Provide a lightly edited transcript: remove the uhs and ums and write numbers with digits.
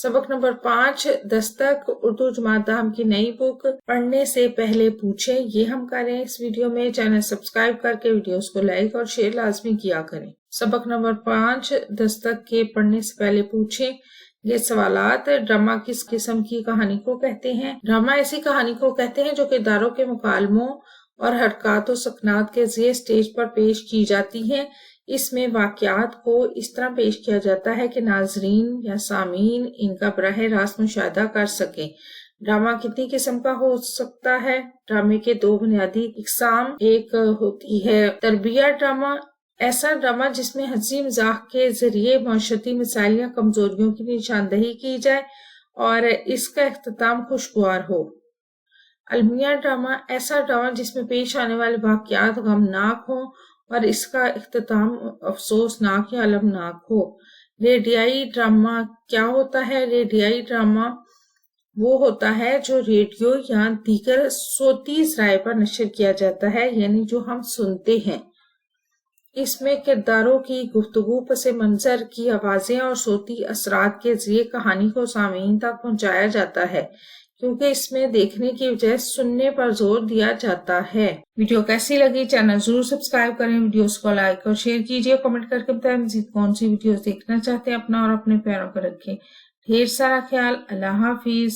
سبق نمبر 5 دستک اردو جماعت دہم کی نئی بک پڑھنے سے پہلے پوچھیں، یہ ہم کریں اس ویڈیو میں۔ چینل سبسکرائب کر کے ویڈیوز کو لائک اور شیئر لازمی کیا کریں۔ سبق نمبر 5 دستک کے پڑھنے سے پہلے پوچھیں۔ یہ سوالات: ڈرامہ کس قسم کی کہانی کو کہتے ہیں؟ ڈرامہ ایسی کہانی کو کہتے ہیں جو کرداروں کے مکالموں اور حرکات و سکنات کے ذریعے سٹیج پر پیش کی جاتی ہیں۔ اس میں واقعات کو اس طرح پیش کیا جاتا ہے کہ ناظرین یا سامعین ان کا براہ راست مشاہدہ کر سکیں۔ ڈرامہ کتنی قسم کا ہو سکتا ہے؟ ڈرامے کے 2 بنیادی اقسام۔ ایک ہوتی ہے تربیہ ڈرامہ، ایسا ڈرامہ جس میں ہنسی مذاق کے ذریعے معاشرتی مسائل یا کمزوریوں کی نشاندہی کی جائے اور اس کا اختتام خوشگوار ہو۔ المیہ ڈرامہ، ایسا ڈرامہ جس میں پیش آنے والے واقعات غمناک ہوں اور اس کا اختتام افسوسناک یا المناک ہو۔ ریڈیائی ڈرامہ کیا ہوتا ہے؟ ریڈیائی ڈرامہ وہ ہوتا ہے جو ریڈیو یا دیگر صوتی ذرائع پر نشر کیا جاتا ہے، یعنی جو ہم سنتے ہیں۔ اس میں کرداروں کی گفتگو، پس منظر کی آوازیں اور صوتی اثرات کے ذریعے کہانی کو سامعین تک پہنچایا جاتا ہے، کیونکہ اس میں دیکھنے کی بجائے سننے پر زور دیا جاتا ہے۔ ویڈیو کیسی لگی؟ چینل ضرور سبسکرائب کریں، ویڈیوز کو لائک اور شیئر کیجیے، کمنٹ کر کے بتائیں مزید کون سی ویڈیوز دیکھنا چاہتے ہیں۔ اپنا اور اپنے پیاروں کو رکھیں ڈھیر سارا خیال۔ اللہ حافظ۔